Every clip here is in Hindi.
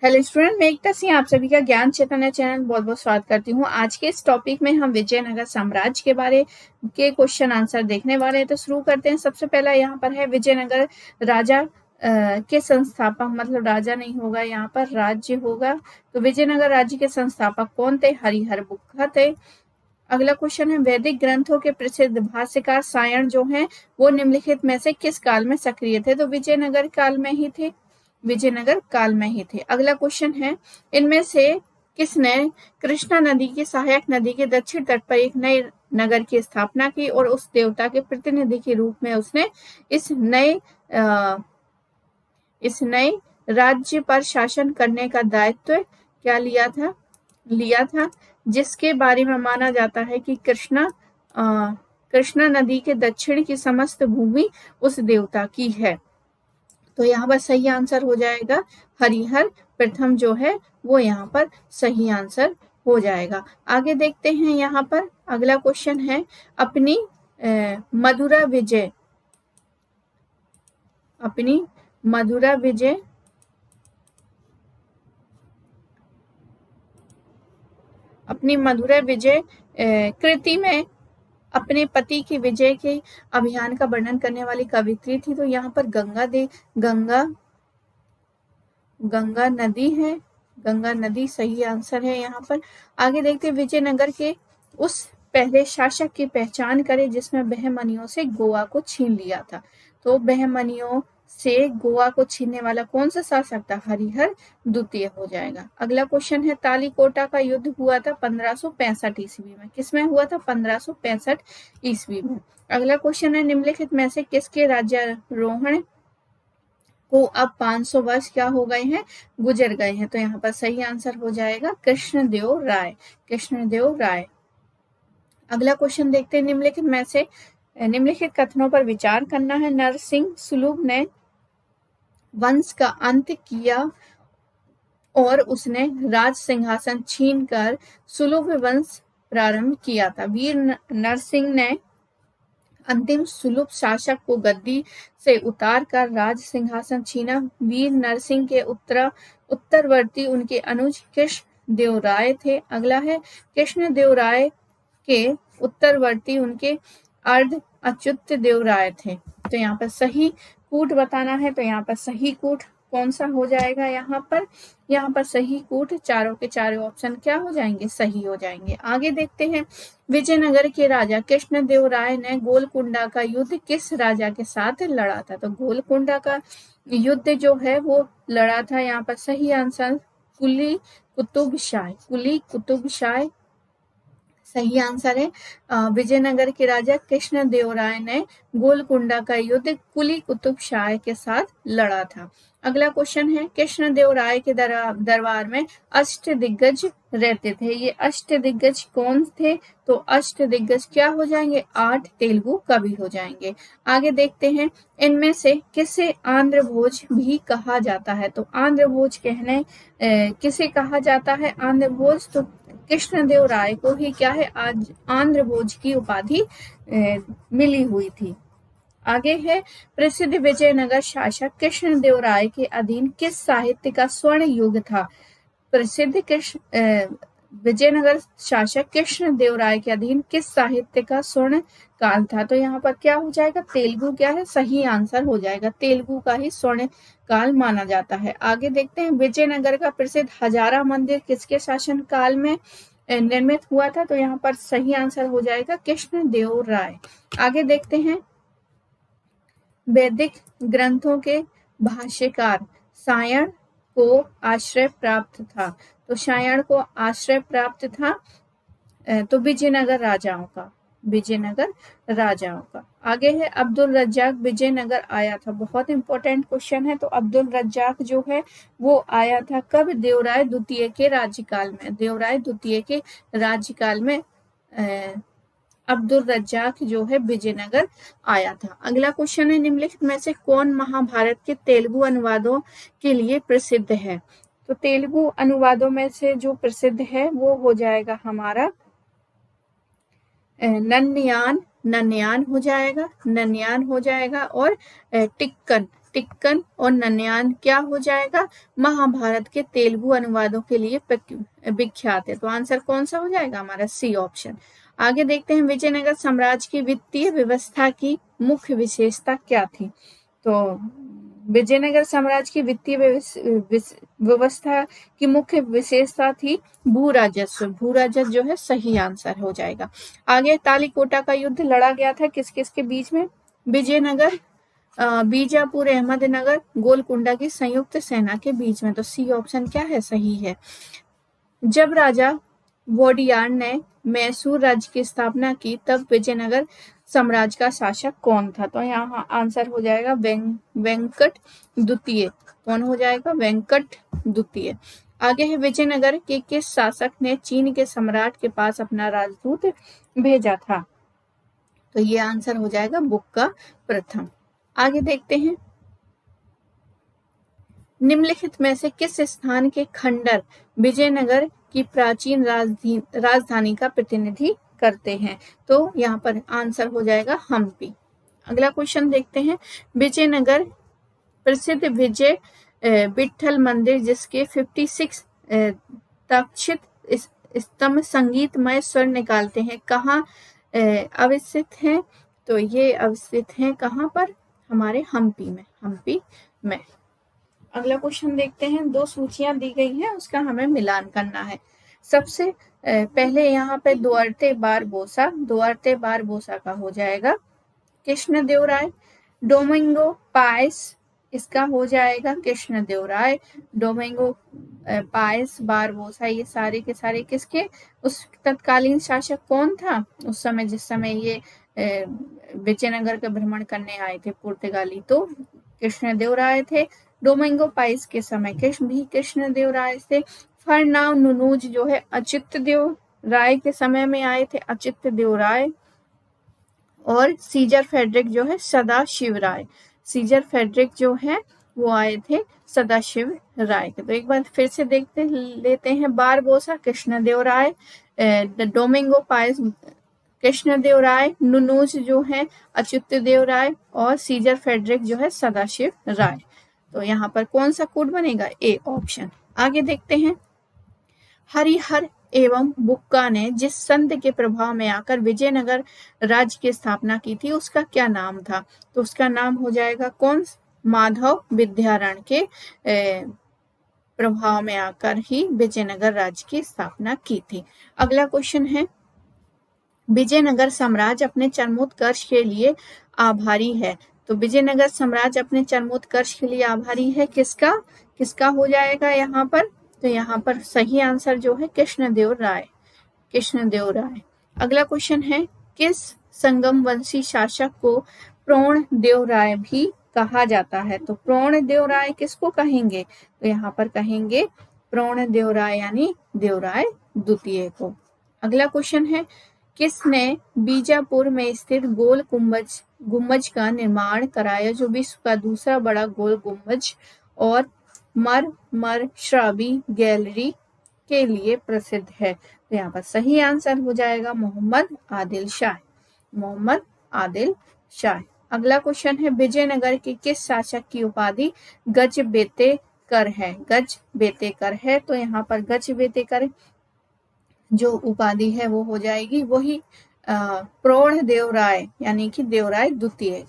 हेलो स्टूडेंट, मैं एकता सिंह आप सभी का ज्ञान चैतन्य चैनल बहुत बहुत स्वागत करती हूँ। आज के इस टॉपिक में हम विजयनगर साम्राज्य के बारे के क्वेश्चन आंसर देखने वाले हैं। तो शुरू करते हैं। सबसे पहला यहाँ पर है विजयनगर राजा के संस्थापक, मतलब राजा नहीं होगा, यहाँ पर राज्य होगा। तो विजयनगर राज्य के संस्थापक कौन थे? हरिहर बुक्का थे। अगला क्वेश्चन है वैदिक ग्रंथों के प्रसिद्ध भाष्यकार सायण जो हैं वो निम्नलिखित में से किस काल में सक्रिय थे? तो विजयनगर काल में ही थे, विजयनगर काल में ही थे। अगला क्वेश्चन है इनमें से किसने कृष्णा नदी की सहायक नदी के दक्षिण तट पर एक नए नगर की स्थापना की और उस देवता के प्रतिनिधि के रूप में उसने इस नए राज्य पर शासन करने का दायित्व क्या लिया था, जिसके बारे में माना जाता है कि कृष्णा नदी के दक्षिण की समस्त भूमि उस देवता की है। तो यहाँ पर सही आंसर हो जाएगा हरिहर प्रथम जो है वो यहाँ पर सही आंसर हो जाएगा। आगे देखते हैं। यहाँ पर अगला क्वेश्चन है अपनी मदुरा विजय कृति में अपने पति की विजय के अभियान का वर्णन करने वाली कवित्री थी। तो यहाँ पर गंगा नदी है, गंगा नदी सही आंसर है यहाँ पर। आगे देखते हैं विजयनगर के उस पहले शासक की पहचान करें जिसमें बहमनियों से गोवा को छीन लिया था। तो बहमनियों से गोवा को छीनने वाला कौन सा शासक था? हरिहर द्वितीय हो जाएगा। अगला क्वेश्चन है तालीकोटा का युद्ध हुआ था 1565 ईस्वी में। किसमें हुआ था? 1565 ईस्वी में। अगला क्वेश्चन है निम्नलिखित में से किसके राज्यारोहण को अब 500 वर्ष क्या हो गए हैं? गुजर गए हैं। तो यहाँ पर सही आंसर हो जाएगा कृष्णदेव राय। अगला क्वेश्चन देखते हैं। निम्नलिखित कथनों पर विचार करना है। नरसिंह सुलभ ने वंश का अंत किया और उसने राज सिंहासन छीनकर सुलभ वंश प्रारंभ किया था। वीर नरसिंह ने अंतिम सुलभ शासक को गद्दी से उतारकर राज सिंहासन छीना। वीर नरसिंह के उत्तरवर्ती उनके अनुज कृष्णदेव राय थे। अगला है कृष्णदेव राय के उत्तरवर्ती उनके अर्ध अच्युत देव राय थे। तो यहाँ पर सही कूट बताना है। तो यहाँ पर सही कूट कौन सा हो जाएगा? यहाँ पर सही कूट चारों के चारों ऑप्शन क्या हो जाएंगे? सही हो जाएंगे। आगे देखते हैं। विजयनगर के राजा कृष्णदेव राय ने गोलकुंडा का युद्ध किस राजा के साथ लड़ा था? तो गोलकुंडा का युद्ध जो है वो लड़ा था, यहाँ पर सही आंसर कुली कुतुब शाह सही आंसर है। विजयनगर के राजा कृष्णदेव राय ने गोलकुंडा का युद्ध कुली कुतुब शाह के साथ लड़ा था। अगला क्वेश्चन है कृष्णदेव राय के दरबार में अष्टदिग्गज रहते थे। ये अष्टदिग्गज कौन थे? तो अष्टदिग्गज क्या हो जाएंगे? 8 तेलुगु कवि हो जाएंगे। आगे देखते हैं। इनमें से किसे आंध्र भोज भी कहा जाता है? तो आंध्र भोज किसे कहा जाता है? आंध्र भोज तो कृष्णदेव राय को ही क्या है आज आंध्र भोज की उपाधि मिली हुई थी। आगे है प्रसिद्ध विजयनगर शासक कृष्णदेव राय के अधीन किस साहित्य का स्वर्ण युग था? प्रसिद्ध विजयनगर शासक कृष्णदेव राय के अधीन किस साहित्य का स्वर्ण काल था? तो यहाँ पर क्या हो जाएगा? तेलुगु क्या है? सही आंसर हो जाएगा। तेलुगु का ही स्वर्ण काल माना जाता है। आगे देखते हैं। विजयनगर का प्रसिद्ध हजारा मंदिर किसके शासन काल में निर्मित हुआ था? तो यहाँ पर सही आंसर हो जाएगा कृष्णदेव राय। आगे देखते हैं। वैदिक ग्रंथों के भाष्यकार सायण को आश्रय प्राप्त था। तो सायण को आश्रय प्राप्त था तो विजयनगर राजाओं का। आगे है अब्दुल रज्जाक विजयनगर आया था। बहुत इंपॉर्टेंट क्वेश्चन है। तो अब्दुल रज्जाक जो है वो आया था कब? देवराय द्वितीय के राज्यकाल में अब्दुल रज्जाक जो है विजयनगर आया था। अगला क्वेश्चन है निम्नलिखित में से कौन महाभारत के तेलुगु अनुवादों के लिए प्रसिद्ध है? तो तेलुगु अनुवादों में से जो प्रसिद्ध है वो हो जाएगा हमारा नन्यान हो जाएगा और टिक्कन टिक्कन और नन्यान क्या हो जाएगा, महाभारत के तेलुगु अनुवादों के लिए विख्यात है। तो आंसर कौन सा हो जाएगा हमारा, सी ऑप्शन। आगे देखते हैं विजयनगर साम्राज्य की वित्तीय व्यवस्था की मुख्य विशेषता क्या थी। तो विजयनगर साम्राज्य की वित्तीय व्यवस्था की मुख्य विशेषता थी भू राजस्व। भू राजस्व जो है सही आंसर हो जाएगा। आगे तालीकोटा का युद्ध लड़ा गया था किस किस के बीच में, विजयनगर, बीजापुर, अहमदनगर, गोलकुंडा की संयुक्त सेना के बीच में। तो सी ऑप्शन क्या है, सही है। जब राजा वोडियार ने मैसूर राज्य की स्थापना की तब विजयनगर साम्राज्य का शासक कौन था। तो यहाँ आंसर हो जाएगा वेंकट द्वितीय। कौन हो जाएगा, वेंकट द्वितीय। आगे है विजयनगर के किस शासक ने चीन के सम्राट के पास अपना राजदूत भेजा था। तो ये आंसर हो जाएगा बुक्का प्रथम। आगे देखते हैं निम्नलिखित में से किस स्थान के खंडर विजयनगर की प्राचीन राजधानी का प्रतिनिधि करते हैं। तो यहाँ पर आंसर हो जाएगा हम्पी। अगला क्वेश्चन देखते हैं विजयनगर प्रसिद्ध विजय विठल मंदिर जिसके 56 तक्षित स्तंभ संगीतमय स्वर निकालते हैं कहाँ अवस्थित हैं। तो ये अवस्थित हैं कहाँ पर, हमारे हम्पी में, हम्पी में। अगला क्वेश्चन देखते हैं, दो सूचियां दी गई हैं उसका हमें मिलान करना है। सबसे पहले यहाँ पे दुआर्ते बारबोसा का हो जाएगा कृष्णदेवराय। डोमिंगो पायस इसका हो जाएगा कृष्णदेवराय। डोमिंगो पायस बारबोसा ये सारे के सारे किसके, उस तत्कालीन शासक कौन था उस समय जिस समय ये विजयनगर का भ्रमण करने आए थे पुर्तगाली, तो कृष्णदेवराय थे। डोमिंगो पाइस के समय कृष्णदेवराय थे। फरनाव नुनूज जो है अच्युतदेव राय के समय में आए थे, अच्युतदेव राय। और सीजर फेडरिक जो है सदाशिव राय, सीजर फेडरिक जो है वो आए थे सदाशिव राय के। तो एक बार फिर से देखते लेते हैं, बारबोसा कृष्णदेव राय, डोमिंगो पाइस कृष्णदेव राय, नुनूज जो है अच्युतदेव राय और सीजर फेडरिक जो है सदाशिव राय। तो यहाँ पर कौन सा कोड बनेगा, ए ऑप्शन। आगे देखते हैं हरिहर एवं बुक्का ने जिस संत के प्रभाव में आकर विजयनगर राज्य की स्थापना की थी उसका क्या नाम था। तो उसका नाम हो जाएगा कौन, माधव विद्यारण के प्रभाव में आकर ही विजयनगर राज्य की स्थापना की थी। अगला क्वेश्चन है विजयनगर साम्राज्य अपने चरमोत्कर्ष के लिए आभारी है। तो विजयनगर साम्राज्य अपने चरमोत्कर्ष के लिए आभारी है किसका, किसका हो जाएगा यहाँ पर। तो यहाँ पर सही आंसर जो है कृष्णदेव राय, कृष्णदेव राय। अगला क्वेश्चन है किस संगम वंशी शासक को प्रोणदेव राय भी कहा जाता है। तो प्रोणदेव राय किसको कहेंगे, तो यहाँ पर कहेंगे प्रोणदेव राय यानी देवराय द्वितीय को। अगला क्वेश्चन है किसने बीजापुर में स्थित गोल गुम्बज का निर्माण कराया जो विश्व का दूसरा बड़ा गोल गुम्बज और मरमरश्रावी गैलरी के लिए प्रसिद्ध है। तो यहाँ पर सही आंसर हो जाएगा मोहम्मद आदिल शाह, मोहम्मद आदिल शाह। अगला क्वेश्चन है विजयनगर के किस शासक की उपाधि गजबेतेकर है, गजबेतेकर है। तो यहाँ पर गजबेतेकर जो उपाधि है वो हो जाएगी वही प्रोणदेव राय यानी कि देवराय द्वितीय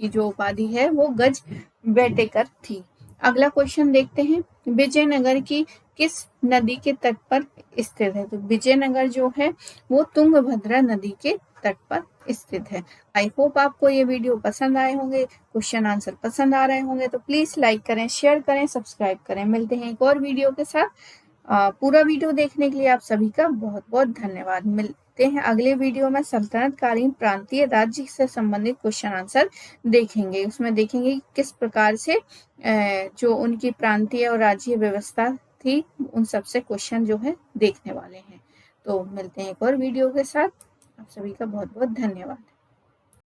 की जो उपाधि है वो गजबेतेकर थी। अगला क्वेश्चन देखते हैं विजयनगर की किस नदी के तट पर स्थित है। तो विजयनगर जो है वो तुंगभद्रा नदी के तट पर स्थित है। आई होप आपको ये वीडियो पसंद आए होंगे, क्वेश्चन आंसर पसंद आ रहे होंगे तो प्लीज लाइक करें, शेयर करें, सब्सक्राइब करें। मिलते हैं एक और वीडियो के साथ। पूरा वीडियो देखने के लिए आप सभी का बहुत बहुत धन्यवाद। मिलते हैं अगले वीडियो में सल्तनत कालीन प्रांतीय राज्य से संबंधित क्वेश्चन आंसर देखेंगे। उसमें देखेंगे किस प्रकार से जो उनकी प्रांतीय और राज्य व्यवस्था थी उन सबसे क्वेश्चन जो है देखने वाले हैं। तो मिलते हैं एक और वीडियो के साथ। आप सभी का बहुत बहुत धन्यवाद।